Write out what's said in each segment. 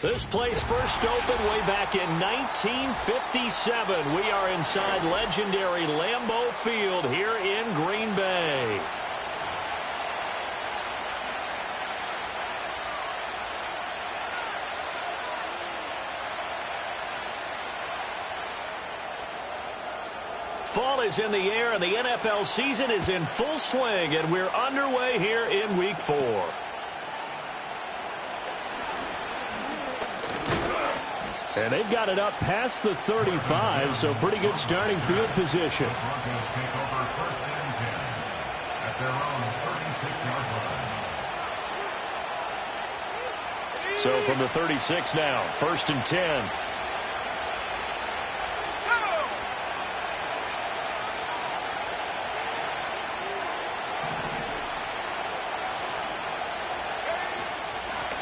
This place first opened way back in 1957. We are inside legendary Lambeau Field here in Green Bay. Fall is in the air, and the NFL season is in full swing, and we're underway here in Week 4. And they've got it up past the 35, so pretty good starting field position. So from the 36 now, 1st and 10.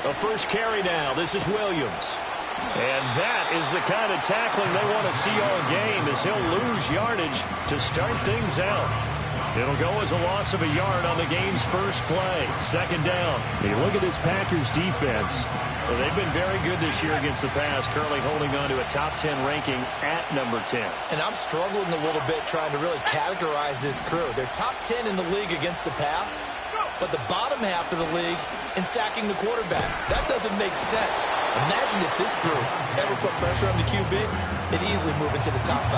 The first carry now. This is Williams. And that is the kind of tackling they want to see all game, as he'll lose yardage to start things out. It'll go as a loss of a yard on the game's first play. 2nd down. You look at this Packers defense. Well, they've been very good this year against the pass, currently holding on to a top 10 ranking at number 10. And I'm struggling a little bit trying to really categorize this crew. They're top 10 in the league against the pass, but the bottom half of the league in sacking the quarterback. That doesn't make sense. Imagine if this group ever put pressure on the QB, they'd easily move into the top 5.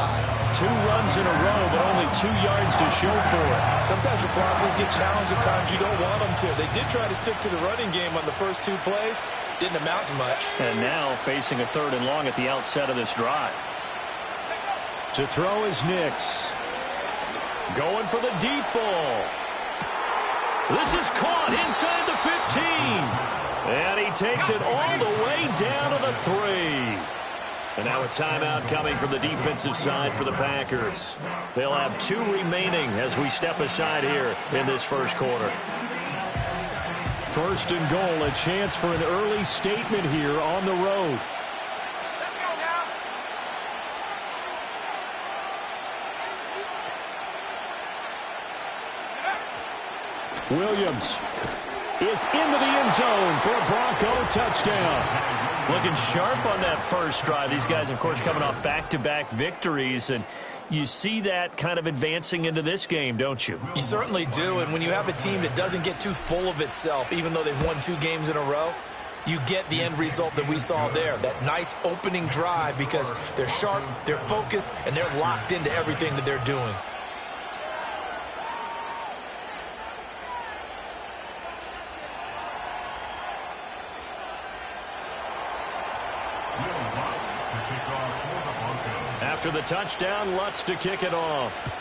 2 runs in a row, but only 2 yards to show for it. Sometimes your philosophies get challenged at times you don't want them to. They did try to stick to the running game on the first 2 plays. Didn't amount to much. And now facing a 3rd and long at the outset of this drive. To throw is Nix. Going for the deep ball. This is caught inside the 15. And he takes it all the way down to the 3. And now a timeout coming from the defensive side for the Packers. They'll have 2 remaining as we step aside here in this first quarter. 1st and goal, a chance for an early statement here on the road. Let's go now. Williams is into the end zone for a Bronco touchdown. Looking sharp on that first drive. These guys, of course, coming off back-to-back victories, and you see that kind of advancing into this game, don't you? You certainly do, and when you have a team that doesn't get too full of itself, even though they've won 2 games in a row, you get the end result that we saw there, that nice opening drive, because they're sharp, they're focused, and they're locked into everything that they're doing. After the touchdown, Lutz to kick it off.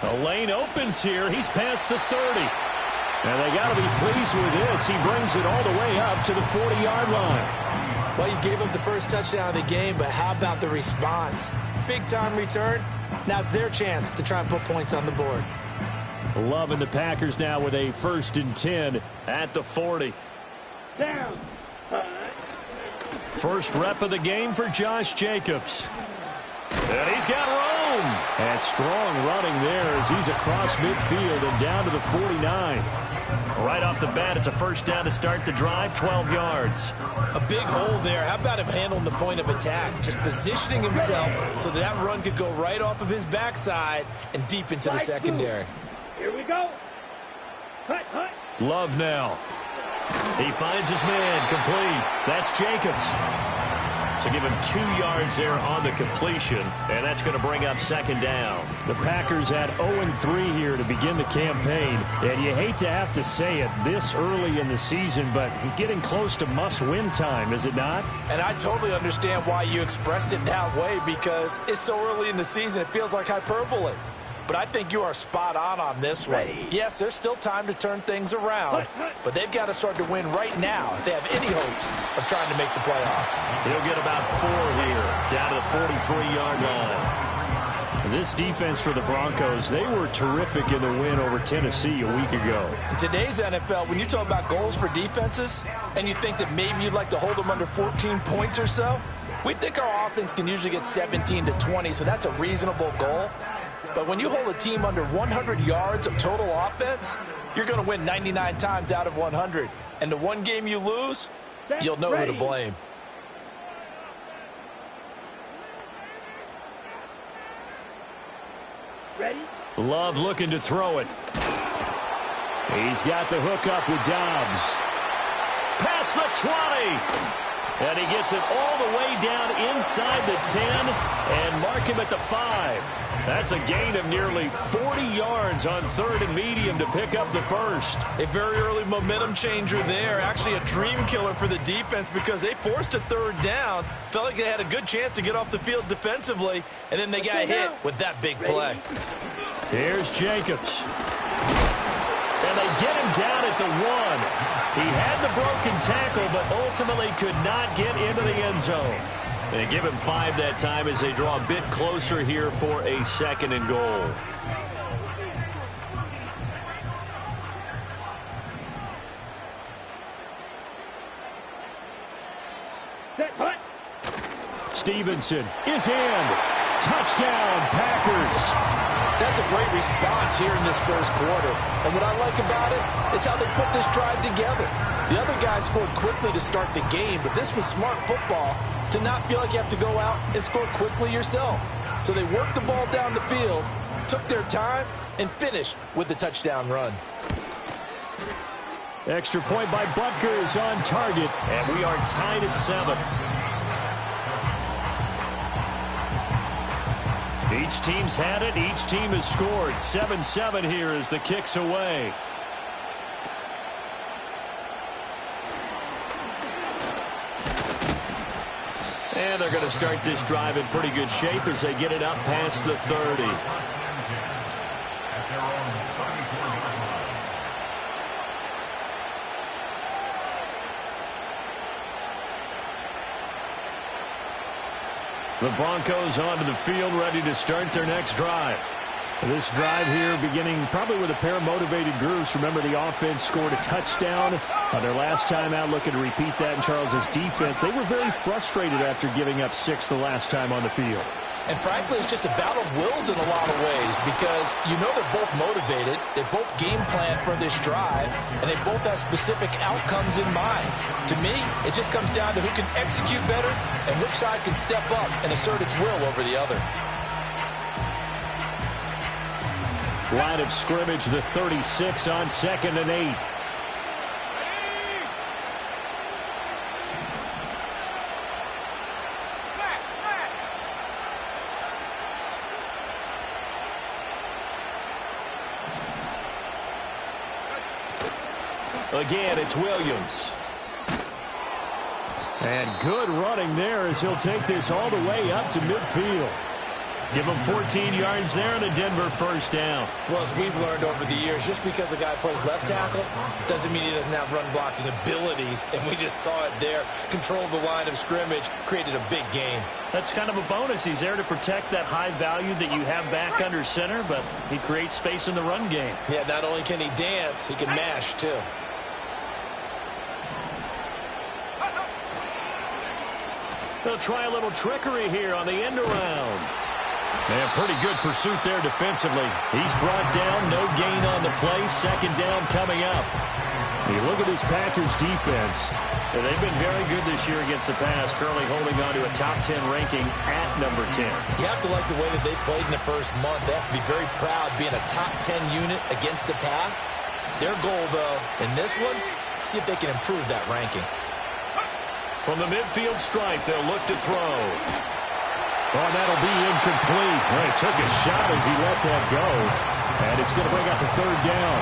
The lane opens here. He's past the 30. And they got to be pleased with this. He brings it all the way up to the 40-yard line. Well, you gave up the first touchdown of the game, but how about the response? Big-time return. Now it's their chance to try and put points on the board. Loving the Packers now with a 1st and 10 at the 40. Down. First rep of the game for Josh Jacobs. And he's got room. And strong running there as he's across midfield and down to the 49. Right off the bat, it's a 1st down to start the drive, 12 yards. A big hole there. How about him handling the point of attack? Just positioning himself so that run could go right off of his backside and deep into the secondary. Here we go. Hut, hut. Love now. He finds his man, complete. That's Jacobs. So give him 2 yards there on the completion, and that's going to bring up 2nd down. The Packers had 0-3 here to begin the campaign, and you hate to have to say it this early in the season, but getting close to must-win time, is it not? And I totally understand why you expressed it that way, because it's so early in the season, it feels like hyperbole. But I think you are spot on this one. Yes, there's still time to turn things around, but they've got to start to win right now if they have any hopes of trying to make the playoffs. He'll get about 4 here, down to the 43-yard line. This defense for the Broncos, they were terrific in the win over Tennessee a week ago. In today's NFL, when you talk about goals for defenses, and you think that maybe you'd like to hold them under 14 points or so, we think our offense can usually get 17 to 20, so that's a reasonable goal. But when you hold a team under 100 yards of total offense, you're going to win 99 times out of 100. And the one game you lose, you'll know who to blame. Ready? Love looking to throw it. He's got the hook up with Dobbs. Past the 20. And he gets it all the way down inside the 10 and mark him at the 5. That's a gain of nearly 40 yards on 3rd and medium to pick up the first. A very early momentum changer there. Actually a dream killer for the defense because they forced a 3rd down. Felt like they had a good chance to get off the field defensively, and then they got hit with that big play. Here's Jacobs. And they get him down at the 1. He had the broken tackle, but ultimately could not get into the end zone. They give him 5 that time as they draw a bit closer here for a 2nd and goal. Set, hut. Stevenson is in. Touchdown, Packers. That's a great response here in this first quarter. And what I like about it is how they put this drive together. The other guys scored quickly to start the game, but this was smart football to not feel like you have to go out and score quickly yourself. So they worked the ball down the field, took their time, and finished with the touchdown run. Extra point by Butker is on target, and we are tied at 7. Each team's had it. Each team has scored. 7-7 here as the kick's away. And they're going to start this drive in pretty good shape as they get it up past the 30. The Broncos onto the field, ready to start their next drive. This drive here beginning probably with a pair of motivated groups. Remember, the offense scored a touchdown on their last time out, looking to repeat that in Charles's defense. They were very frustrated after giving up 6 the last time on the field. And frankly, it's just a battle of wills in a lot of ways because you know they're both motivated, they both game plan for this drive, and they both have specific outcomes in mind. To me, it just comes down to who can execute better and which side can step up and assert its will over the other. Line of scrimmage, the 36 on 2nd and 8. Again, it's Williams. And good running there as he'll take this all the way up to midfield. Give him 14 yards there and a Denver first down. Well, as we've learned over the years, just because a guy plays left tackle doesn't mean he doesn't have run blocking abilities. And we just saw it there. Controlled the line of scrimmage, created a big gain. That's kind of a bonus. He's there to protect that high value that you have back under center, but he creates space in the run game. Yeah, not only can he dance, he can mash too. They'll try a little trickery here on the end around. And pretty good pursuit there defensively. He's brought down, no gain on the play. 2nd down coming up. You look at this Packers defense. They've been very good this year against the pass, currently holding on to a top 10 ranking at number 10. You have to like the way that they played in the first month. They have to be very proud being a top 10 unit against the pass. Their goal, though, in this one, see if they can improve that ranking. From the midfield stripe, they'll look to throw. Oh, that'll be incomplete. Well, he took a shot as he let that go. And it's going to bring up a 3rd down.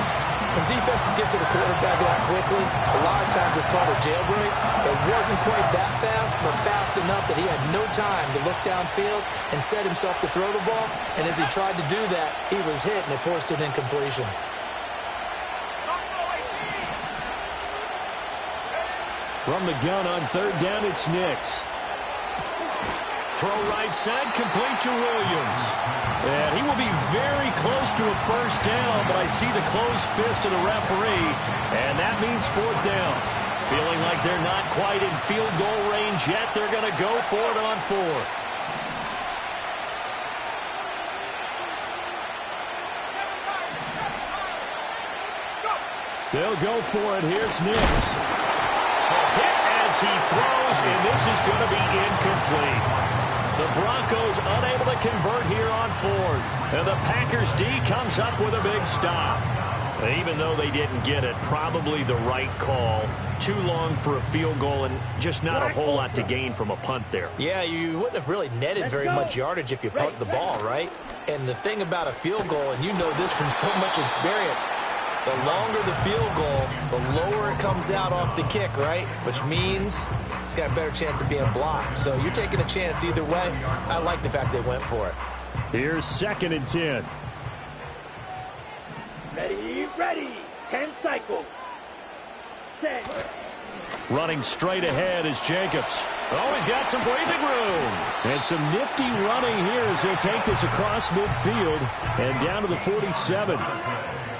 When defenses get to the quarterback that quickly, a lot of times it's called a jailbreak. It wasn't quite that fast, but fast enough that he had no time to look downfield and set himself to throw the ball. And as he tried to do that, he was hit and it forced an incompletion. From the gun on 3rd down, it's Nix. Throw right side, complete to Williams. And he will be very close to a first down, but I see the closed fist of the referee, and that means 4th down. Feeling like they're not quite in field goal range yet, they're going to go for it on 4th. They'll go for it. Here's Nix. Hit as he throws, and this is going to be incomplete. The Broncos unable to convert here on fourth. And the Packers D comes up with a big stop. Even though they didn't get it, probably the right call. Too long for a field goal and just not a whole lot to gain from a punt there. Yeah, you wouldn't have really netted very much yardage if you punt the ball, right? And the thing about a field goal, and you know this from so much experience, the longer the field goal, the lower it comes out off the kick, right? Which means it's got a better chance of being blocked. So you're taking a chance either way. I like the fact they went for it. Here's 2nd and 10. Ready. 10 cycles. Set. Running straight ahead is Jacobs. Oh, he's got some breathing room. And some nifty running here as he'll take this across midfield and down to the 47.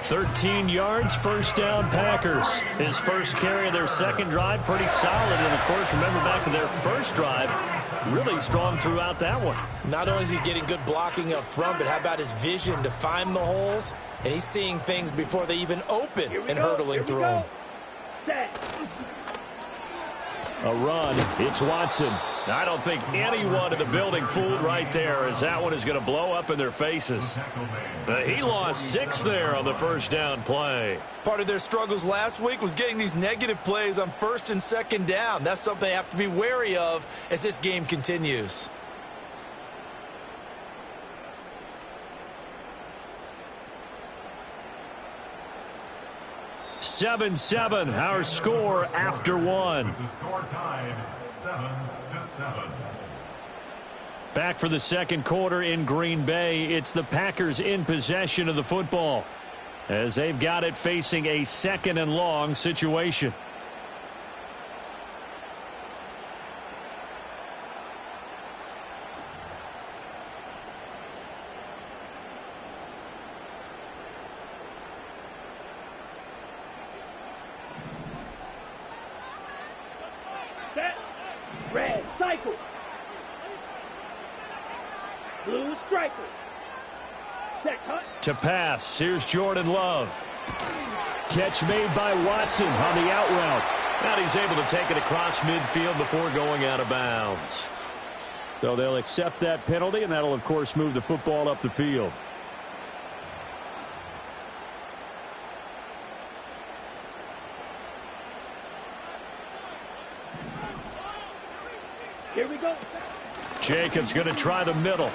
13 yards, first down Packers. His first carry of their second drive, pretty solid. And, of course, remember back to their first drive, really strong throughout that one. Not only is he getting good blocking up front, but how about his vision to find the holes? And he's seeing things before they even open and hurtling through them. A run. It's Watson. I don't think anyone in the building fooled right there, as that one is going to blow up in their faces. He lost 6 there on the first down play. Part of their struggles last week was getting these negative plays on 1st and 2nd down. That's something they have to be wary of as this game continues. Seven, our score after one. The score tied 7-7. Back for the second quarter in Green Bay. It's the Packers in possession of the football as they've got it facing a 2nd and long situation. Red cycle. Blue striker. Set cut. To pass, here's Jordan Love. Catch made by Watson on the out route. And he's able to take it across midfield before going out of bounds. So they'll accept that penalty, and that'll, of course, move the football up the field. Here we go. Jacobs going to try the middle.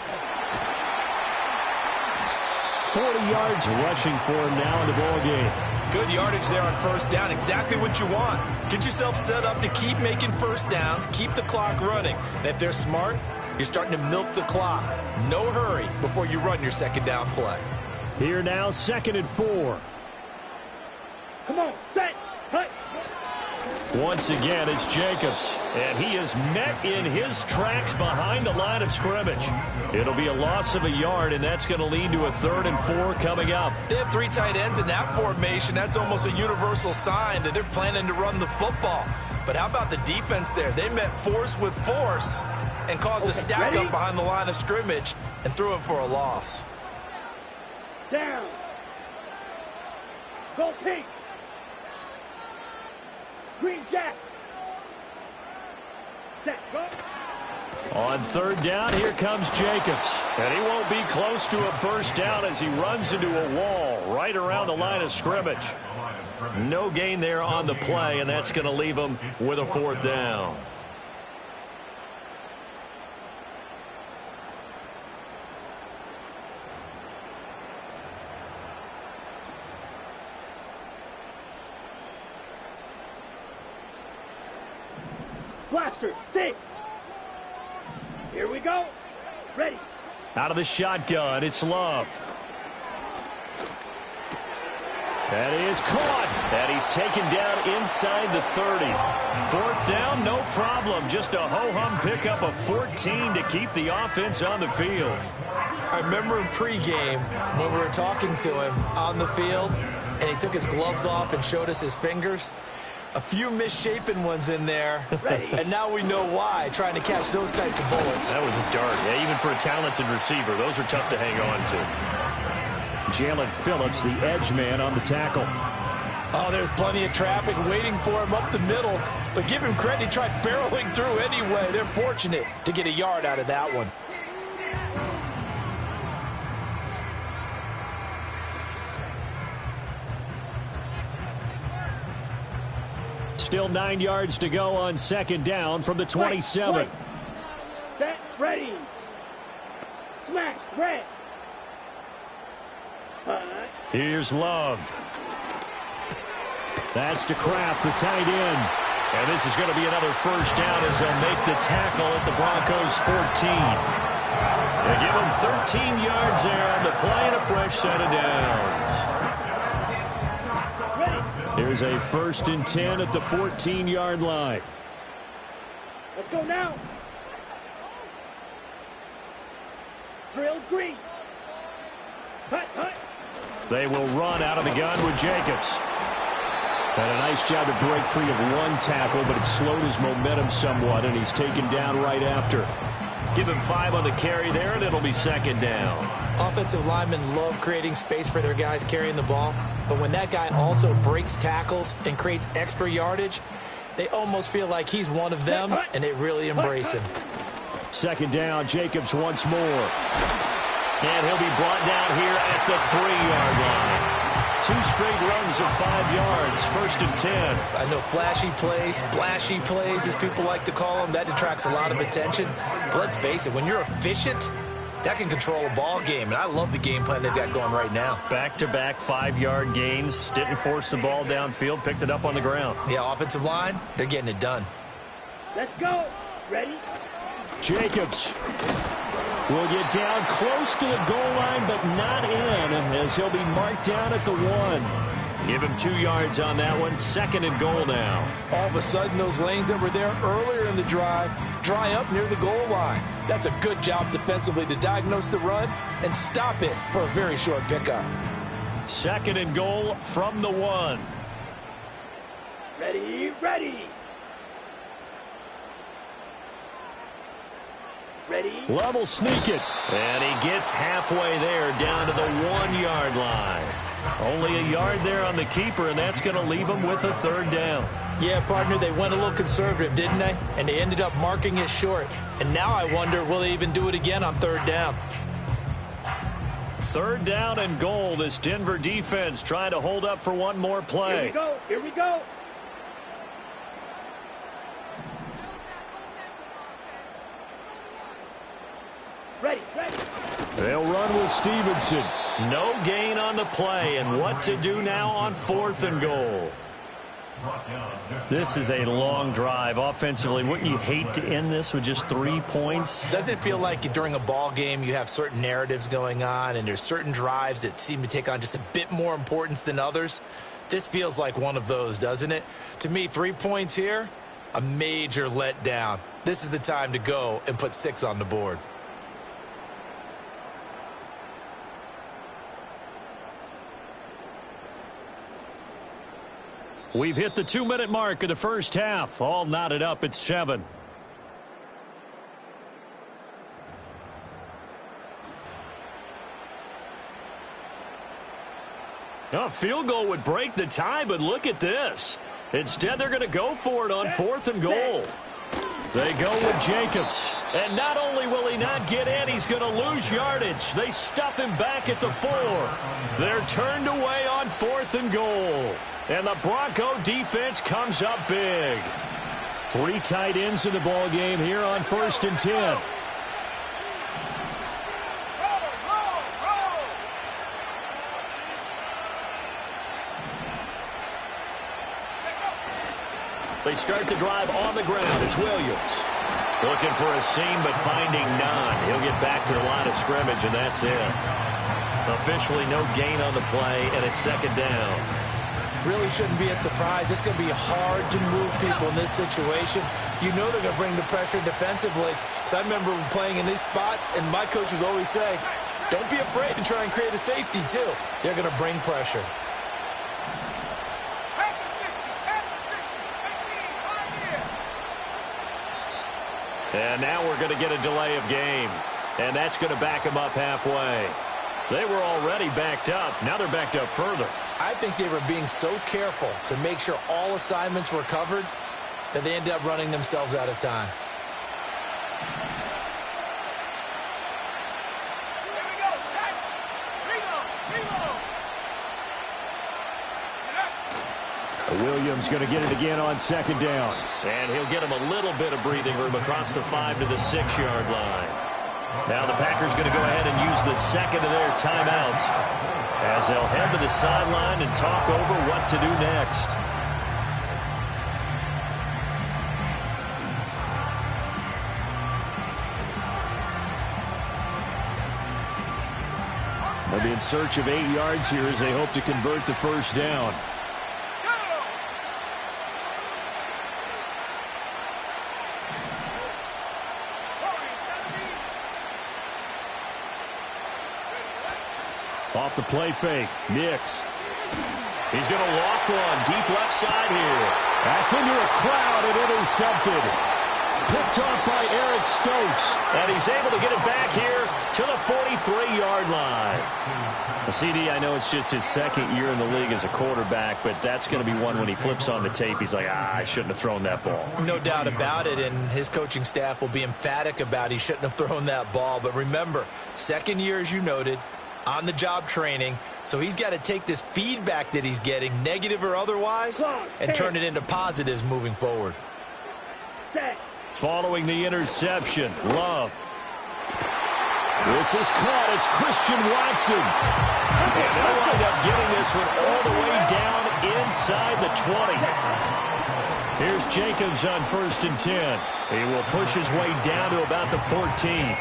40 yards rushing for him now in the ball game. Good yardage there on first down. Exactly what you want. Get yourself set up to keep making first downs, keep the clock running. And if they're smart, you're starting to milk the clock. No hurry before you run your second down play. Here now, 2nd and 4. Come on, set, cut. Once again, it's Jacobs, and he is met in his tracks behind the line of scrimmage. It'll be a loss of a yard, and that's going to lead to a 3rd and 4 coming up. They have 3 tight ends in that formation. That's almost a universal sign that they're planning to run the football. But how about the defense there? They met force with force and caused a stack up behind the line of scrimmage and threw him for a loss. Down. Go pink. Green Jack. Set, go. On 3rd down, here comes Jacobs. And he won't be close to a first down as he runs into a wall right around the line of scrimmage. No gain there on the play, and that's going to leave him with a 4th down. Blaster, 6. Here we go. Ready. Out of the shotgun, it's Love. And he is caught. And he's taken down inside the 30. 4th down, no problem. Just a ho-hum pickup of 14 to keep the offense on the field. I remember in pregame when we were talking to him on the field, and he took his gloves off and showed us his fingers. A few misshapen ones in there, and now we know why, trying to catch those types of bullets. That was a dart. Yeah, even for a talented receiver, those are tough to hang on to. Jalen Phillips, the edge man on the tackle. Oh, there's plenty of traffic waiting for him up the middle. But give him credit, he tried barreling through anyway. They're fortunate to get a yard out of that one. Still 9 yards to go on second down from the 27. Set, ready. Smash, red. Here's Love. That's to Kraft, the tight end. And this is going to be another first down as they'll make the tackle at the Broncos' 14. They give them 13 yards there on the play and a fresh set of downs. Here's a 1st and 10 at the 14-yard line. Let's go now. Drill green. Hut, hut. They will run out of the gun with Jacobs. Had a nice job to break free of one tackle, but it slowed his momentum somewhat, and he's taken down right after. Give him 5 on the carry there, and it'll be second down. Offensive linemen love creating space for their guys carrying the ball, but when that guy also breaks tackles and creates extra yardage, they almost feel like he's one of them, and they really embrace him. Second down, Jacobs once more. And he'll be brought down here at the 3-yard line. 2 straight runs of 5 yards, 1st and 10. I know flashy plays, splashy plays, as people like to call them, that detracts a lot of attention. But let's face it, when you're efficient, that can control a ball game. And I love the game plan they've got going right now. Back-to-back 5-yard gains. Didn't force the ball downfield, picked it up on the ground. Yeah, offensive line, they're getting it done. Let's go. Ready? Jacobs will get down close to the goal line, but not in, as he'll be marked down at the 1. Give him 2 yards on that one. 2nd and goal now. All of a sudden, those lanes that were there earlier in the drive dry up near the goal line. That's a good job defensively to diagnose the run and stop it for a very short pickup. 2nd and goal from the 1. Ready, ready. Ready. Love will sneak it. And he gets halfway there down to the 1-yard line. Only a yard there on the keeper, and that's going to leave him with a 3rd down. Yeah, partner, they went a little conservative, didn't they? And they ended up marking it short. And now I wonder, will they even do it again on 3rd down? 3rd down and goal. This Denver defense trying to hold up for one more play. Here we go. Here we go. Ready, ready. They'll run with Stevenson. No gain on the play, and what to do now on 4th and goal. This is a long drive offensively. Wouldn't you hate to end this with just 3 points? Doesn't it feel like during a ball game you have certain narratives going on and there's certain drives that seem to take on just a bit more importance than others? This feels like one of those, doesn't it? To me, 3 points here, a major letdown. This is the time to go and put 6 on the board. We've hit the 2-minute mark of the first half. All knotted up at 7. A field goal would break the tie, but look at this. Instead, they're going to go for it on 4th and goal. They go with Jacobs. And not only will he not get in, he's going to lose yardage. They stuff him back at the 4. They're turned away on 4th and goal. And the Bronco defense comes up big. 3 tight ends in the ball game here on 1st and 10. They start the drive on the ground. It's Williams. Looking for a seam, but finding none. He'll get back to the line of scrimmage, and that's it. Officially no gain on the play, and it's 2nd down. Really shouldn't be a surprise. It's going to be hard to move people in this situation. You know they're going to bring the pressure defensively. Because I remember playing in these spots, and my coaches always say, don't be afraid to try and create a safety, too. They're going to bring pressure. And now we're going to get a delay of game. And that's going to back them up halfway. They were already backed up. Now they're backed up further. I think they were being so careful to make sure all assignments were covered that they ended up running themselves out of time. Williams going to get it again on second down. And he'll get him a little bit of breathing room across the 5 to the 6-yard line. Now the Packers going to go ahead and use the second of their timeouts as they'll head to the sideline and talk over what to do next. They'll be in search of 8 yards here as they hope to convert the first down. Off the play fake. Nix. He's going to loft one. Deep left side here. That's into a crowd and intercepted. Picked off by Eric Stokes. And he's able to get it back here to the 43-yard line. CD, I know it's just his second year in the league as a quarterback, but that's going to be one when he flips on the tape. He's like, I shouldn't have thrown that ball. No doubt about it, and his coaching staff will be emphatic about he shouldn't have thrown that ball. But remember, second year, as you noted, on-the-job training, so he's got to take this feedback that he's getting, negative or otherwise, and turn it into positives moving forward. Following the interception, Love. This is caught. It's Christian Watson. And they'll wind up getting this one all the way down inside the 20. Here's Jacobs on 1st and 10. He will push his way down to about the 14.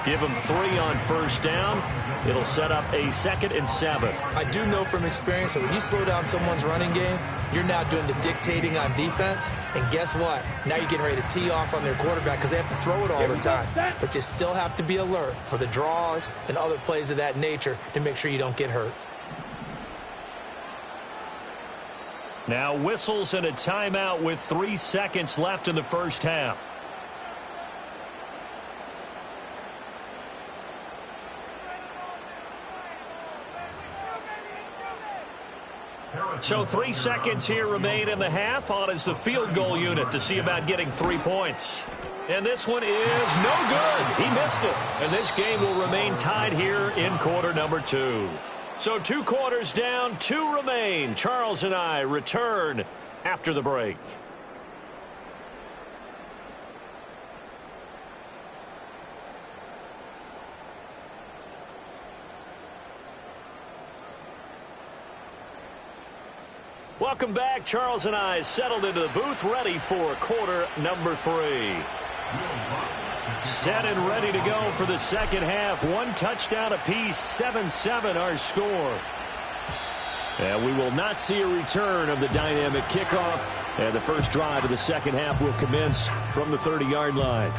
Give him 3 on first down. It'll set up a 2nd and 7. I do know from experience that when you slow down someone's running game, you're now doing the dictating on defense. And guess what? Now you're getting ready to tee off on their quarterback because they have to throw it all the time. But you still have to be alert for the draws and other plays of that nature to make sure you don't get hurt. Now whistles and a timeout with 3 seconds left in the first half. So 3 seconds here remain in the half. On is the field goal unit to see about getting 3 points. And this one is no good. He missed it. And this game will remain tied here in quarter number 2. So 2 quarters down, 2 remain. Charles and I return after the break. Welcome back. Charles and I settled into the booth, ready for quarter number 3. Set and ready to go for the second half. 1 touchdown apiece, 7-7 our score. And we will not see a return of the dynamic kickoff. And the first drive of the second half will commence from the 30-yard line.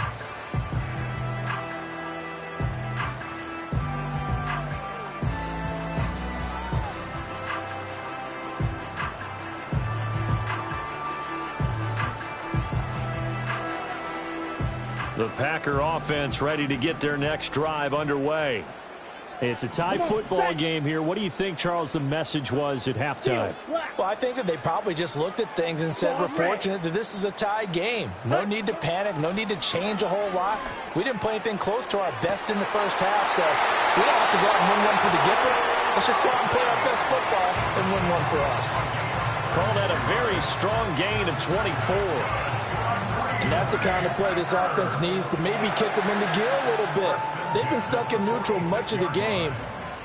The Packer offense ready to get their next drive underway. It's a tie football game here. What do you think, Charles, the message was at halftime? Well, I think that they probably just looked at things and said, we're fortunate that this is a tie game. No need to panic. No need to change a whole lot. We didn't play anything close to our best in the first half, so we don't have to go out and win one for the Gipper. Let's just go out and play our best football and win one for us. Call that a very strong gain of 24. And that's the kind of play this offense needs to maybe kick them into gear a little bit. They've been stuck in neutral much of the game.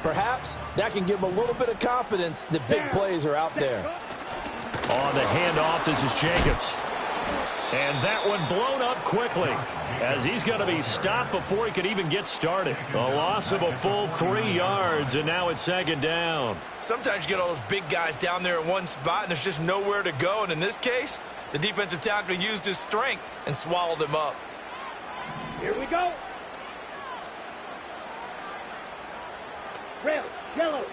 Perhaps that can give them a little bit of confidence that big plays are out there. On the handoff, this is Jacobs. And that one blown up quickly as he's going to be stopped before he could even get started. A loss of a full 3 yards, and now it's second down. Sometimes you get all those big guys down there in one spot, and there's just nowhere to go. And in this case, the defensive tackle used his strength and swallowed him up. Here we go. Red, yellow.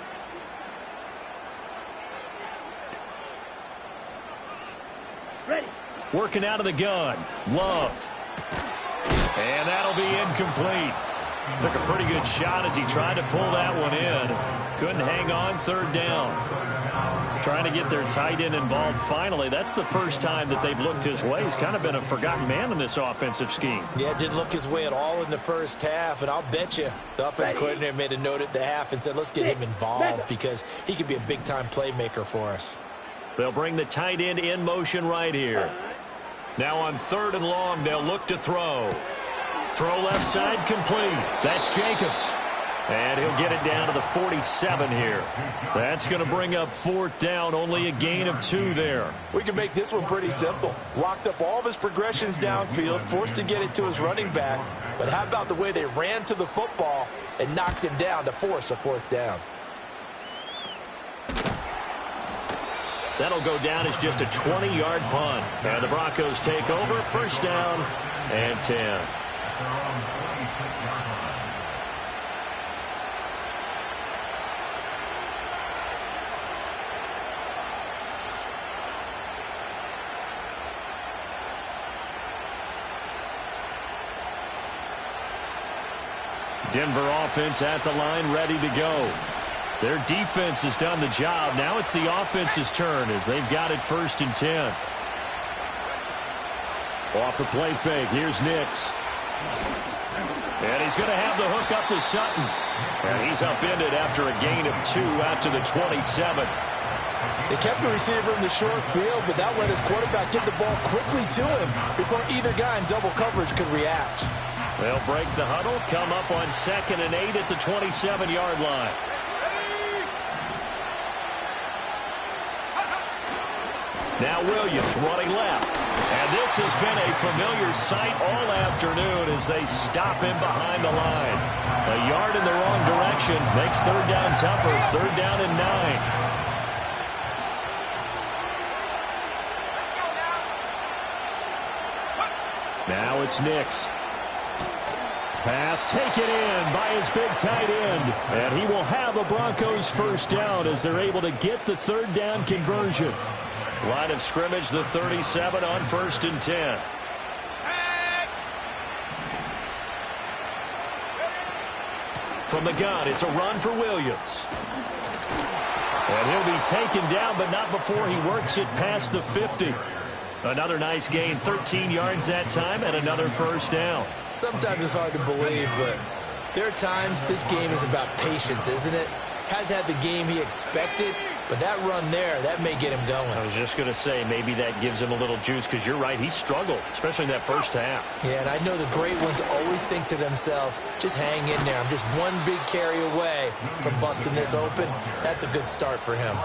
Ready. Working out of the gun. Love. And that'll be incomplete. Took a pretty good shot as he tried to pull that one in. Couldn't hang on, third down. Trying to get their tight end involved finally. That's the first time that they've looked his way. He's kind of been a forgotten man in this offensive scheme. Yeah, didn't look his way at all in the first half, and I'll bet you the offense coordinator made a note at the half and said, let's get him involved because he could be a big-time playmaker for us. They'll bring the tight end in motion right here. Now on 3rd and long, they'll look to throw. Throw left side complete. That's Jacobs. And he'll get it down to the 47 here. That's going to bring up 4th down. Only a gain of 2 there. We can make this one pretty simple. Locked up all of his progressions downfield, forced to get it to his running back. But how about the way they ran to the football and knocked him down to force a 4th down? That'll go down as just a 20-yard punt. And the Broncos take over. 1st down and 10. Denver offense at the line, ready to go. Their defense has done the job. Now it's the offense's turn as they've got it 1st and 10. Off the play fake, here's Nix. And he's going to have the hook up to Sutton. And he's upended after a gain of 2 out to the 27. They kept the receiver in the short field, but that let his quarterback get the ball quickly to him before either guy in double coverage could react. They'll break the huddle, come up on 2nd and 8 at the 27-yard line. Now Williams running left. And this has been a familiar sight all afternoon as they stop him behind the line. A yard in the wrong direction makes 3rd down tougher. 3rd down and 9. Now it's Nix. Pass taken in by his big tight end. And he will have a Broncos 1st down as they're able to get the 3rd down conversion. Line of scrimmage, the 37 on 1st and 10. From the gun, it's a run for Williams. And he'll be taken down, but not before he works it past the 50. Another nice gain, 13 yards that time, and another 1st down. Sometimes it's hard to believe, but there are times this game is about patience, isn't it? Has had the game he expected, but that run there, that may get him going. I was just going to say, maybe that gives him a little juice, because you're right, he struggled, especially in that 1st half. Yeah, and I know the great ones always think to themselves, just hang in there. I'm just one big carry away from busting this open. That's a good start for him.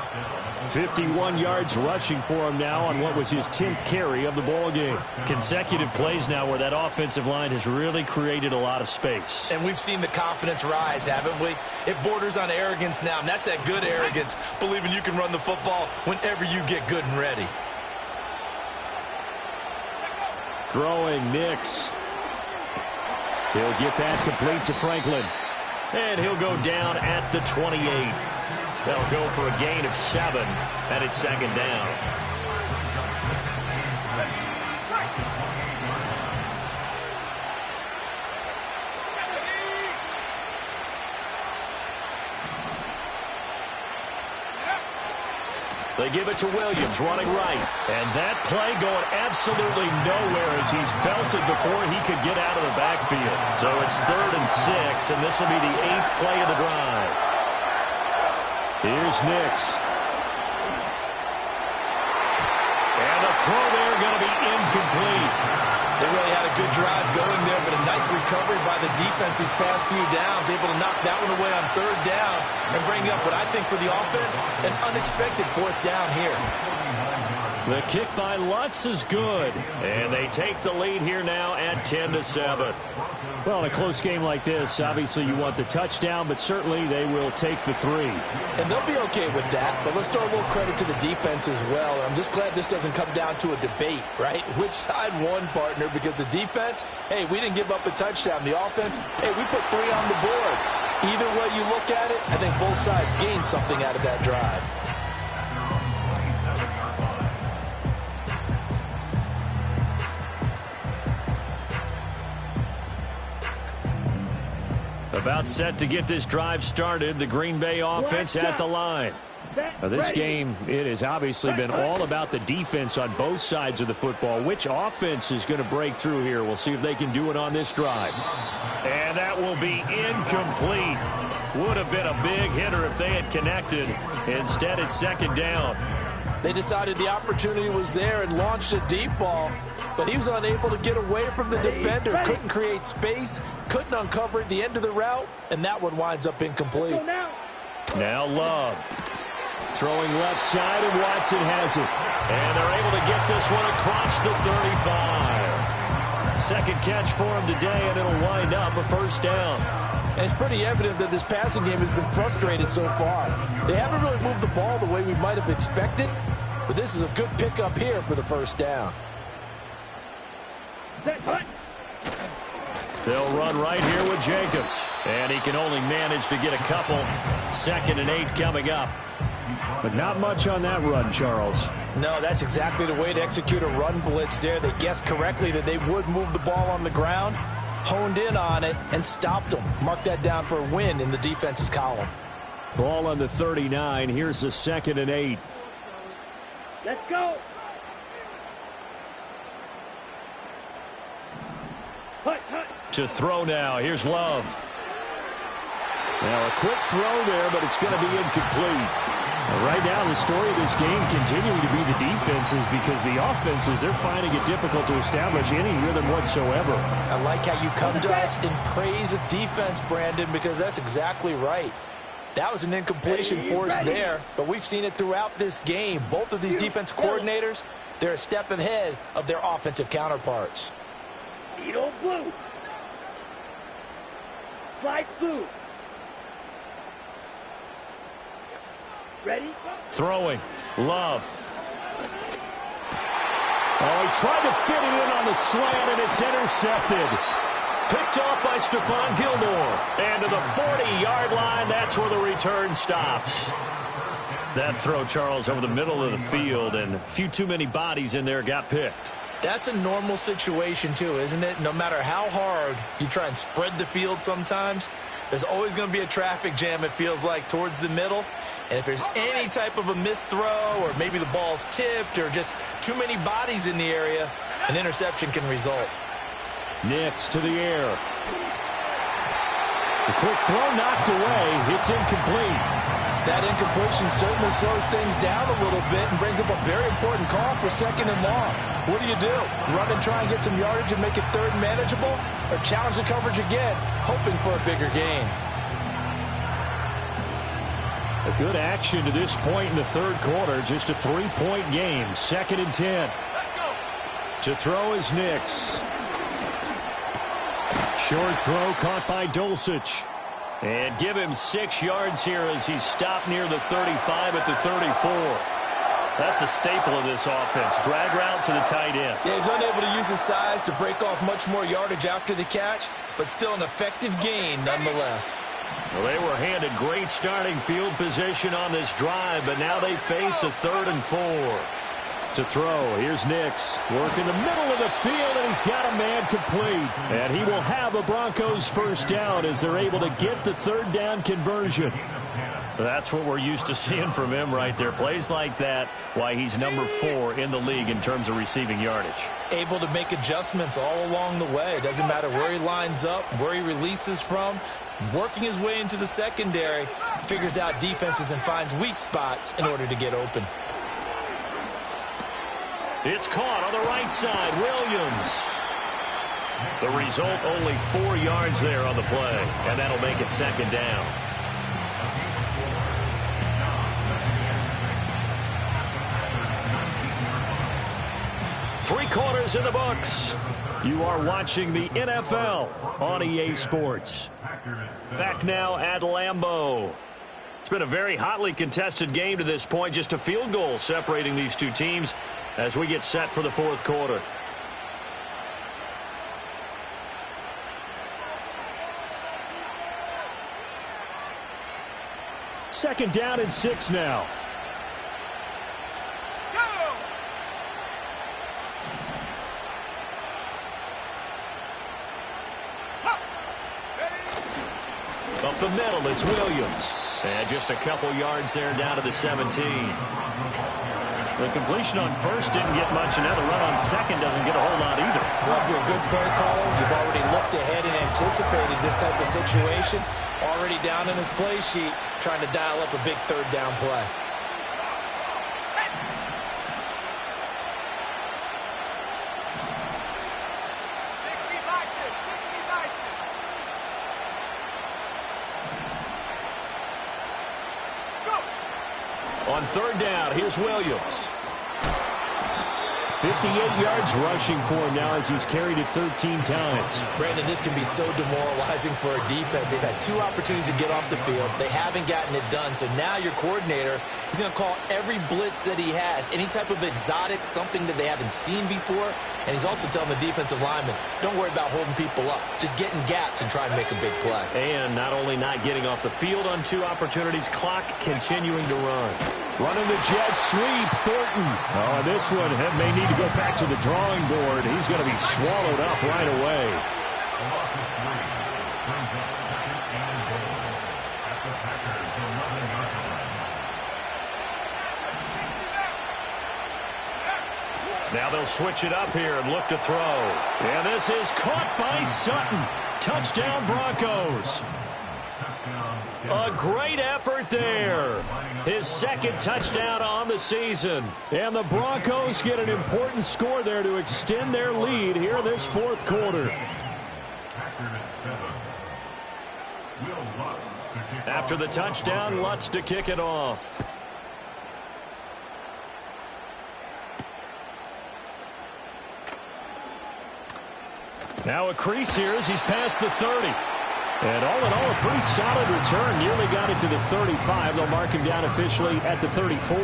51 yards rushing for him now on what was his 10th carry of the ball game. Consecutive plays now where that offensive line has really created a lot of space. And we've seen the confidence rise, haven't we? It borders on arrogance now, and that's that good arrogance, believing you can run the football whenever you get good and ready. Throwing Nix. He'll get that complete to Franklin. And he'll go down at the 28. They'll go for a gain of 7, and it's 2nd down. They give it to Williams, running right. And that play going absolutely nowhere as he's belted before he could get out of the backfield. So it's 3rd and 6, and this will be the 8th play of the drive. Here's Nix. And the throw there going to be incomplete. They really had a good drive going there, but a nice recovery by the defense these past few downs, able to knock that one away on 3rd down and bring up what I think for the offense, an unexpected 4th down here. The kick by Lutz is good, and they take the lead here now at 10-7. Well, in a close game like this, obviously you want the touchdown, but certainly they will take the 3. And they'll be okay with that, but let's throw a little credit to the defense as well. I'm just glad this doesn't come down to a debate, right? Which side won, partner? Because the defense, hey, we didn't give up a touchdown. The offense, hey, we put 3 on the board. Either way you look at it, I think both sides gained something out of that drive. About set to get this drive started. The Green Bay offense at the line. Now, this game, it has obviously been all about the defense on both sides of the football. Which offense is going to break through here? We'll see if they can do it on this drive. And that will be incomplete. Would have been a big hitter if they had connected. Instead, it's second down. They decided the opportunity was there and launched a deep ball, but he was unable to get away from the defender. Couldn't create space, couldn't uncover at the end of the route, and that one winds up incomplete. Now Love. Throwing left side, and Watson has it. And they're able to get this one across the 35. Second catch for him today, and it'll wind up a first down. And it's pretty evident that this passing game has been frustrated so far. They haven't really moved the ball the way we might have expected, but this is a good pickup here for the first down. They'll run right here with Jacobs. And he can only manage to get a couple. 2nd and 8 coming up. But not much on that run, Charles. No, that's exactly the way to execute a run blitz there. They guessed correctly that they would move the ball on the ground, honed in on it, and stopped them. Mark that down for a win in the defense's column. Ball on the 39. Here's the 2nd and 8. Let's go. To throw now. Here's Love. Now a quick throw there, but it's going to be incomplete. Right now, the story of this game continuing to be the defenses, because the offenses, they're finding it difficult to establish any rhythm whatsoever. I like how you come to us in praise of defense, Brandon, because that's exactly right. That was an incompletion for us there, but we've seen it throughout this game. Both of these defense coordinators, they're a step ahead of their offensive counterparts. Needle blue. Slide blue. Ready? Throwing. Love. Oh, he tried to fit it in on the slant, and it's intercepted. Picked off by Stephon Gilmore. And to the 40-yard line, that's where the return stops. That throw, Charles, over the middle of the field, and a few too many bodies in there got picked. That's a normal situation, too, isn't it? No matter how hard you try and spread the field sometimes, there's always going to be a traffic jam, it feels like, towards the middle. And if there's any type of a missed throw, or maybe the ball's tipped, or just too many bodies in the area, an interception can result. Nix to the air. The quick throw knocked away. It's incomplete. That incompletion certainly slows things down a little bit and brings up a very important call for 2nd and long. What do? Run and try and get some yardage and make it 3rd manageable, or challenge the coverage again, hoping for a bigger gain? A good action to this point in the 3rd quarter. Just a 3-point game. 2nd and 10. To throw is Nix. Short throw caught by Dulcich. And give him 6 yards here as he's stopped near the 35 at the 34. That's a staple of this offense. Drag route to the tight end. Yeah, he's unable to use his size to break off much more yardage after the catch, but still an effective gain nonetheless. Well, they were handed great starting field position on this drive, but now they face a 3rd and 4. To throw, here's Nix. Work in the middle of the field, and he's got a man complete. And he will have a Broncos first down as they're able to get the 3rd down conversion. That's what we're used to seeing from him right there. Plays like that, why he's number 4 in the league in terms of receiving yardage. Able to make adjustments all along the way. Doesn't matter where he lines up, where he releases from. Working his way into the secondary, figures out defenses and finds weak spots in order to get open. It's caught on the right side. Williams. The result, only 4 yards there on the play, and that'll make it 2nd down. Three quarters in the books. You are watching the NFL on EA Sports. Back now at Lambeau. It's been a very hotly contested game to this point. Just a field goal separating these two teams as we get set for the 4th quarter. Second down and 6 now. Up the middle, it's Williams. And just a couple yards there down to the 17. The completion on first didn't get much, and now the run on second doesn't get a whole lot either. Well, if you're a good play caller, you've already looked ahead and anticipated this type of situation. Already down in his play sheet, trying to dial up a big third down play. On third down, here's Williams. 58 yards rushing for him now as he's carried it 13 times. Brandon, this can be so demoralizing for a defense. They've had 2 opportunities to get off the field. They haven't gotten it done. So now your coordinator is going to call every blitz that he has, any type of exotic, something that they haven't seen before. And he's also telling the defensive lineman, don't worry about holding people up. Just get in gaps and try and make a big play. And not only not getting off the field on 2 opportunities, clock continuing to run. Running the jet sweep, Thornton. Oh, and this one may need to go back to the drawing board. He's going to be swallowed up right away. Now they'll switch it up here and look to throw. And this is caught by Sutton. Touchdown, Broncos. A great effort there. His second touchdown on the season. And the Broncos get an important score there to extend their lead here in this fourth quarter. After the touchdown, Lutz to kick it off. Now a crease here as he's past the 30. And all in all, a pretty solid return. Nearly got it to the 35. They'll mark him down officially at the 34.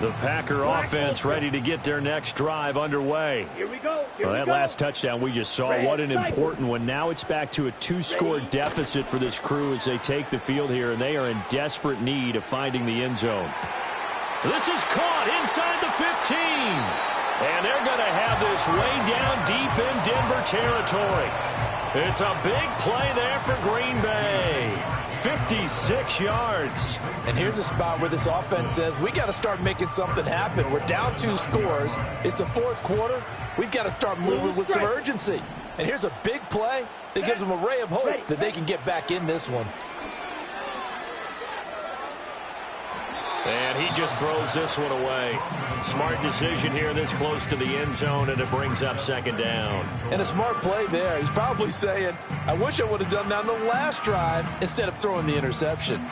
The Packer offense ready to get their next drive underway. Here we go. Well, that last touchdown we just saw, what an important one. Now it's back to a 2-score deficit for this crew as they take the field here, and they are in desperate need of finding the end zone. This is caught inside the 15. And they're going to have this way down deep in Denver territory. It's a big play there for Green Bay. 56 yards. And here's a spot where this offense says, we got to start making something happen. We're down 2 scores. It's the fourth quarter. We've got to start moving with some urgency. And here's a big play that gives them a ray of hope that they can get back in this one. And he just throws this one away. Smart decision here this close to the end zone, and it brings up second down. And a smart play there. He's probably saying, I wish I would have done that on the last drive instead of throwing the interception.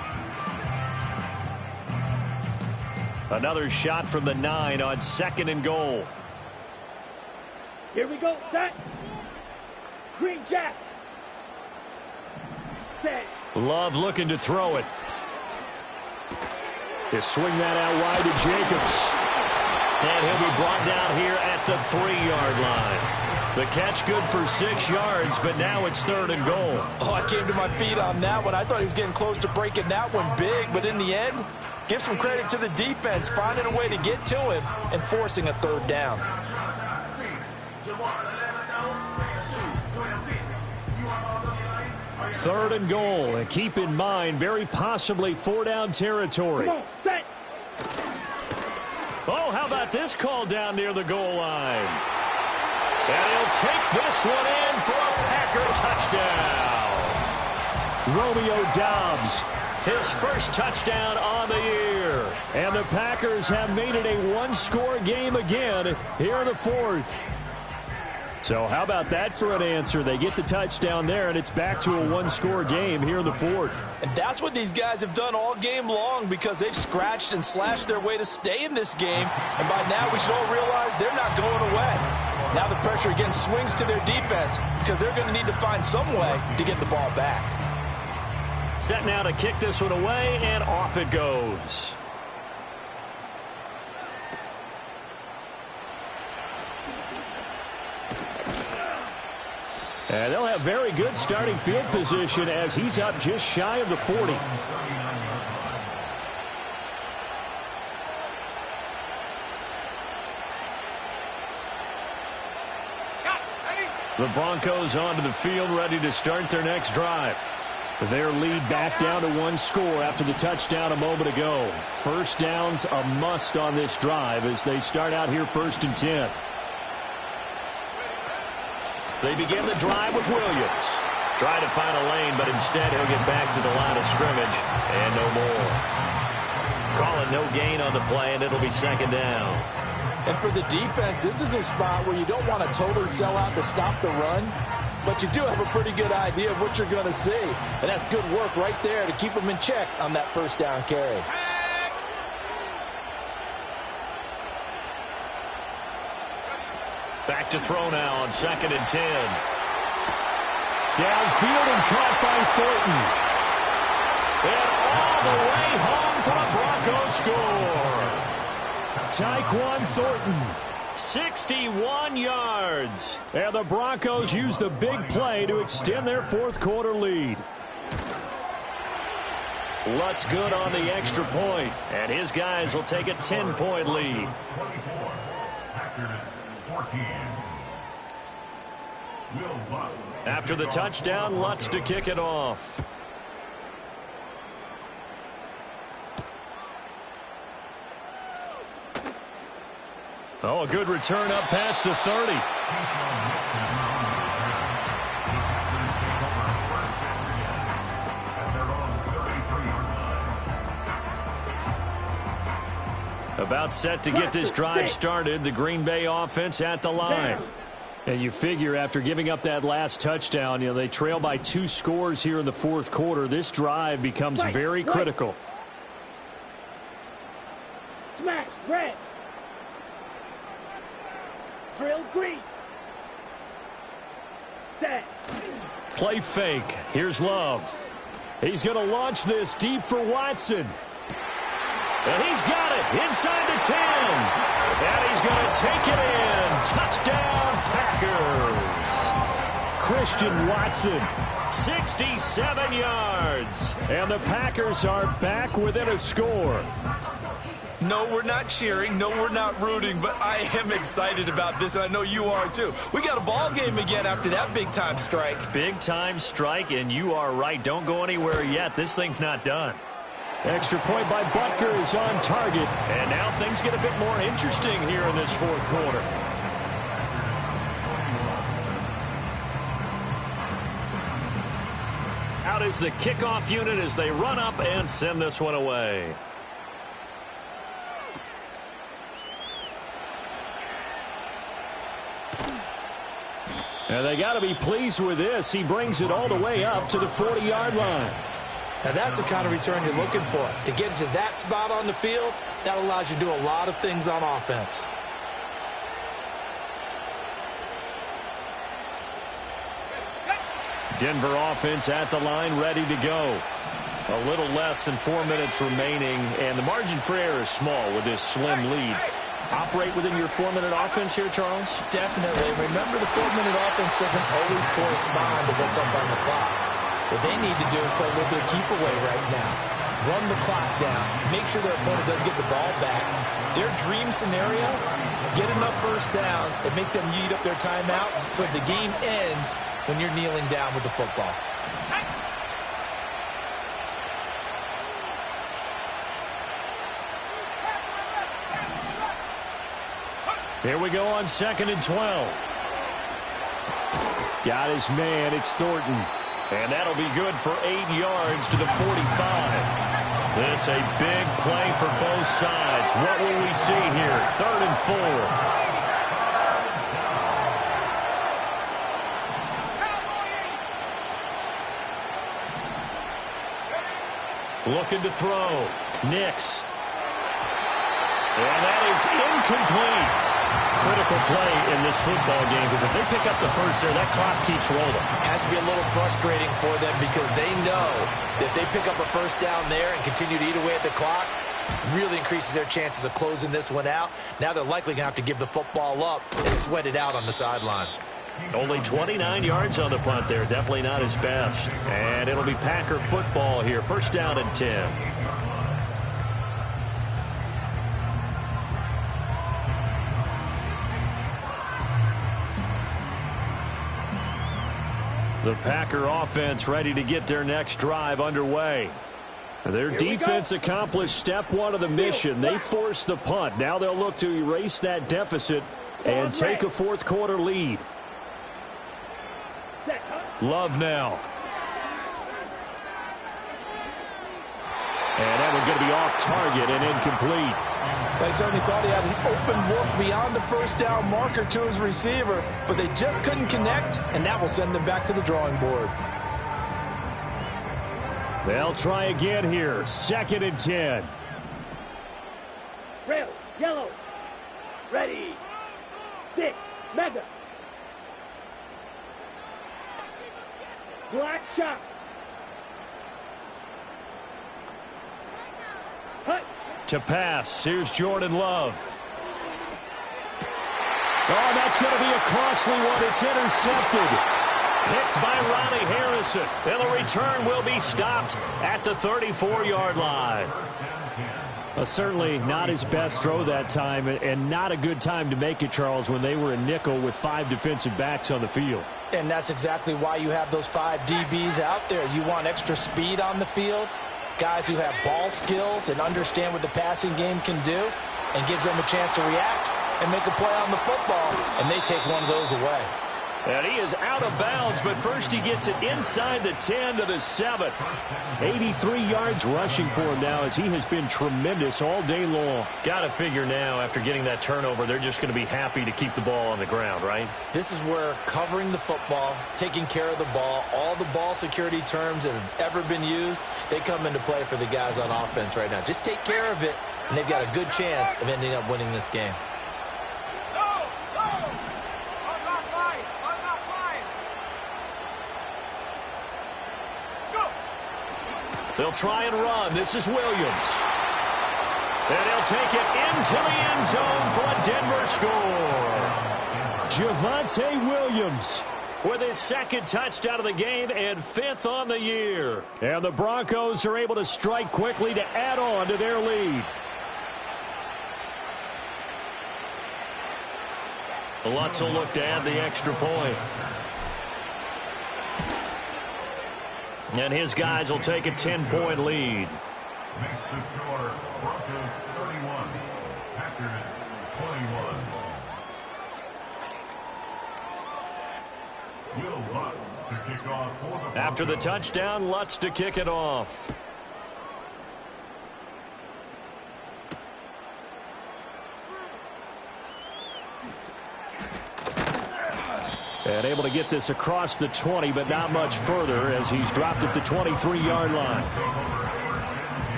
Another shot from the 9 on 2nd and goal. Here we go, set. Green Jack. Set. Love looking to throw it. They swing that out wide to Jacobs. And he'll be brought down here at the 3-yard line. The catch good for 6 yards, but now it's 3rd and goal. Oh, I came to my feet on that one. I thought he was getting close to breaking that one big, but in the end, give some credit to the defense, finding a way to get to him and forcing a 3rd down. Third and goal, and keep in mind, very possibly 4-down territory. Come on, set. Oh, how about this call down near the goal line? And he'll take this one in for a Packer touchdown. Romeo Doubs, his first touchdown on the year. And the Packers have made it a 1-score game again here in the fourth. So how about that for an answer? They get the touchdown there, and it's back to a 1-score game here in the fourth. And that's what these guys have done all game long because they've scratched and slashed their way to stay in this game. And by now we should all realize they're not going away. Now the pressure again swings to their defense because they're going to need to find some way to get the ball back. Set now to kick this one away, and off it goes. And they'll have very good starting field position as he's up just shy of the 40. The Broncos onto the field, ready to start their next drive. Their lead back down to one score after the touchdown a moment ago. First down's a must on this drive as they start out here 1st and 10. They begin the drive with Williams. Trying to find a lane, but instead he'll get back to the line of scrimmage and no more. Calling no gain on the play, and it'll be 2nd down. And for the defense, this is a spot where you don't want to totally sell out to stop the run, but you do have a pretty good idea of what you're going to see. And that's good work right there to keep them in check on that 1st down carry. Back to throw now on 2nd and 10. Downfield and caught by Thornton. And all the way home for a Broncos score. Tyquan Thornton, 61 yards. And the Broncos use the big play to extend their 4th quarter lead. Lutz good on the extra point, and his guys will take a 10-point lead. After the touchdown, Lutz to kick it off. Oh, a good return up past the 30. About set to get this drive started. The Green Bay offense at the line. And you figure after giving up that last touchdown, they trail by 2 scores here in the 4th quarter. This drive becomes very critical. Smash red. Drill green. Set. Play fake. Here's Love. He's going to launch this deep for Watson. And he's got it inside the 10. And he's going to take it in. Touchdown, Packers. Christian Watson, 67 yards. And the Packers are back within a score. No, we're not cheering. No, we're not rooting. But I am excited about this, and I know you are too. We got a ball game again after that big-time strike. Big-time strike, and you are right. Don't go anywhere yet. This thing's not done. Extra point by Butker is on target. And now things get a bit more interesting here in this 4th quarter. Out is the kickoff unit as they run up and send this one away. And they got to be pleased with this. He brings it all the way up to the 40-yard line. Now that's the kind of return you're looking for. To get to that spot on the field, that allows you to do a lot of things on offense. Denver offense at the line, ready to go. A little less than 4 minutes remaining, and the margin for error is small with this slim lead. Operate within your 4-minute offense here, Charles? Definitely. Remember, the 4-minute offense doesn't always correspond to what's up on the clock. What they need to do is play a little bit of keep away right now. Run the clock down. Make sure their opponent doesn't get the ball back. Their dream scenario, get enough 1st downs and make them eat up their timeouts so the game ends when you're kneeling down with the football. Here we go on 2nd and 12. Got his man. It's Thornton. And that'll be good for 8 yards to the 45. This a big play for both sides. What will we see here? 3rd and 4. Looking to throw. Nix. And that is incomplete. Critical play in this football game because if they pick up the first there, that clock keeps rolling. Has to be a little frustrating for them because they know that they pick up a 1st down there and continue to eat away at the clock, really increases their chances of closing this one out. Now they're likely going to have to give the football up and sweat it out on the sideline. Only 29 yards on the punt there. Definitely not his best. And it'll be Packer football here. 1st down and 10. The Packer offense ready to get their next drive underway. Their defense accomplished step one of the mission. They forced the punt. Now they'll look to erase that deficit and take a fourth quarter lead. Love now. And that one's going to be off target and incomplete. They certainly thought he had an open look beyond the first down marker to his receiver, but they just couldn't connect, and that will send them back to the drawing board. They'll try again here. 2nd and 10. Red, yellow. Ready. 6. Mega. Black shot. Hut. To pass. Here's Jordan Love. Oh, that's going to be a costly one. It's intercepted. Picked by Ronnie Harrison. And the return will be stopped at the 34-yard line. Certainly not his best throw that time, and not a good time to make it, Charles, when they were in nickel with 5 defensive backs on the field. And that's exactly why you have those 5 DBs out there. You want extra speed on the field, guys who have ball skills and understand what the passing game can do, and gives them a chance to react and make a play on the football, and they take one of those away. And he is out of bounds, but first he gets it inside the 10 to the 7. 83 yards rushing for him now, as he has been tremendous all day long. Got to figure now, after getting that turnover, they're just going to be happy to keep the ball on the ground, right? This is where covering the football, taking care of the ball, all the ball security terms that have ever been used, they come into play for the guys on offense right now. Just take care of it, and they've got a good chance of ending up winning this game. They'll try and run. This is Williams. And he'll take it into the end zone for a Denver score. Javonte Williams with his 2nd touchdown of the game and 5th on the year. And the Broncos are able to strike quickly to add on to their lead. Lutz will look to add the extra point. And his guys will take a 10-point lead. Makes the score Broncos 31, Packers 21. Will Lutz to kick off for the Broncos. After the touchdown, Lutz to kick it off. And able to get this across the 20, but not much further, as he's dropped it to 23-yard line.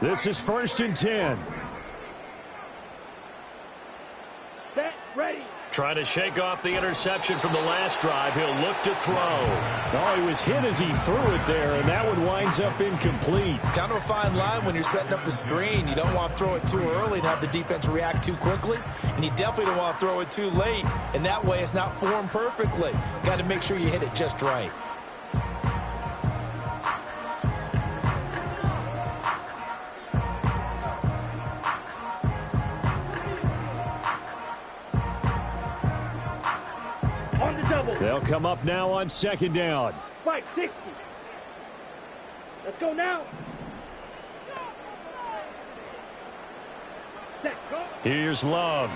This is 1st and 10. Set. Ready. Trying to shake off the interception from the last drive. He'll look to throw. Oh, he was hit as he threw it there, and that one winds up incomplete. Kind of a fine line when you're setting up the screen. You don't want to throw it too early and have the defense react too quickly, and you definitely don't want to throw it too late, and that way it's not formed perfectly. Got to make sure you hit it just right. They'll come up now on 2nd down. Spike 60. Let's go now. Set. Go. Here's Love.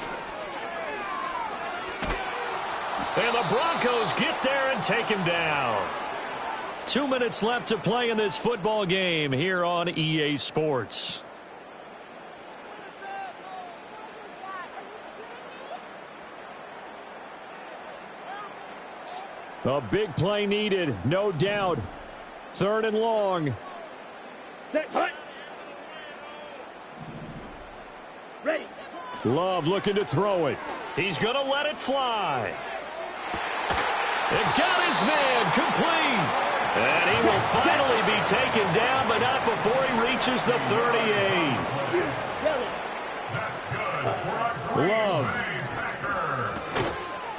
And the Broncos get there and take him down. 2 minutes left to play in this football game here on EA Sports. A big play needed, no doubt. 3rd and long. Set. Hut. Ready. Love looking to throw it. He's going to let it fly. It got his man complete. And he will finally be taken down, but not before he reaches the 38. Love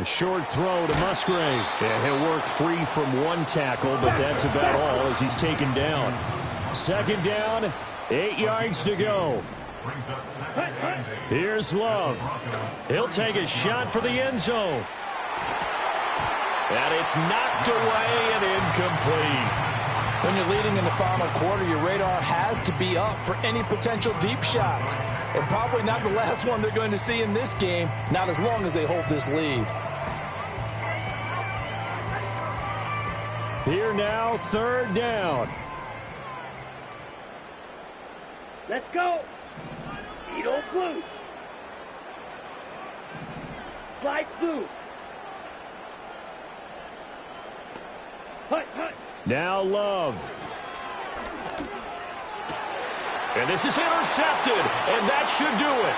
A short throw to Musgrave. Yeah, he'll work free from one tackle, but that's about all as he's taken down. Second down, 8 yards to go. Here's Love. He'll take a shot for the end zone. And it's knocked away and incomplete. When you're leading in the final quarter, your radar has to be up for any potential deep shots. And probably not the last one they're going to see in this game, not as long as they hold this lead. Here now, third down. Let's go. Edo blue. Slide blue. Hut, hut. Now Love. And this is intercepted, and that should do it.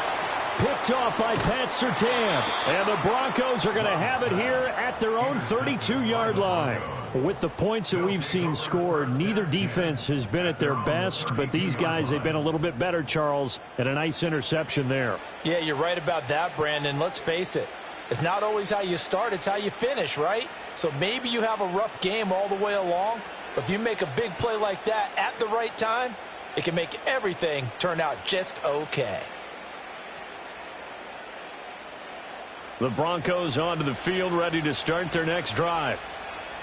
Picked off by Pat Surtain. And the Broncos are going to have it here at their own 32-yard line. With the points that we've seen scored, neither defense has been at their best, but these guys, they've been a little bit better, Charles, and a nice interception there. Yeah, you're right about that, Brandon. Let's face it. It's not always how you start, it's how you finish, right? So maybe you have a rough game all the way along, but if you make a big play like that at the right time, it can make everything turn out just okay. The Broncos onto the field, ready to start their next drive.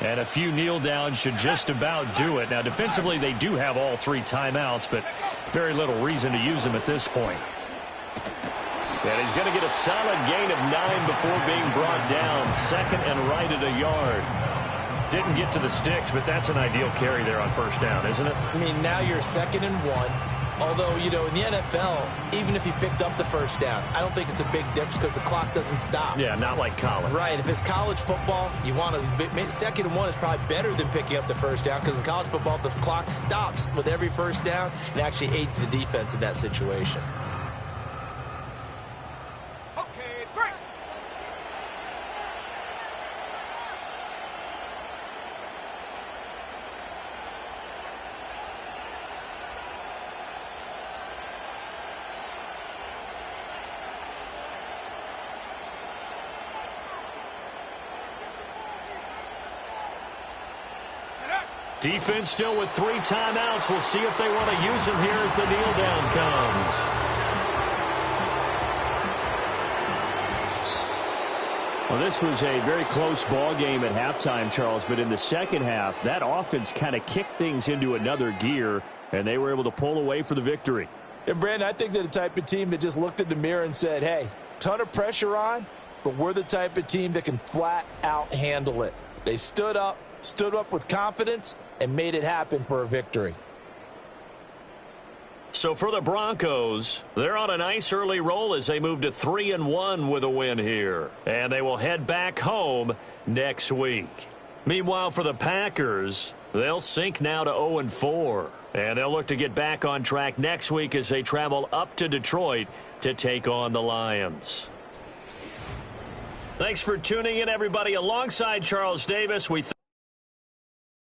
And a few kneel downs should just about do it. Now, defensively, they do have all 3 timeouts, but very little reason to use them at this point. And he's going to get a solid gain of 9 before being brought down. Second and right at a yard. Didn't get to the sticks, but that's an ideal carry there on first down, isn't it? I mean, now you're 2nd and 1. Although, you know, in the NFL, even if he picked up the first down, I don't think it's a big difference because the clock doesn't stop. Yeah, not like college. Right. If it's college football, you want to 2nd and 1 is probably better than picking up the first down because in college football, the clock stops with every first down and actually aids the defense in that situation. Okay, break. Defense still with 3 timeouts. We'll see if they want to use them here as the kneel down comes. Well, this was a very close ball game at halftime, Charles, but in the second half, that offense kind of kicked things into another gear, and they were able to pull away for the victory. And, Brandon, I think they're the type of team that just looked in the mirror and said, hey, ton of pressure on, but we're the type of team that can flat out handle it. They stood up with confidence, and made it happen for a victory. So for the Broncos, they're on a nice early roll as they move to 3-1 with a win here. And they will head back home next week. Meanwhile, for the Packers, they'll sink now to 0-4. And they'll look to get back on track next week as they travel up to Detroit to take on the Lions. Thanks for tuning in, everybody. Alongside Charles Davis, we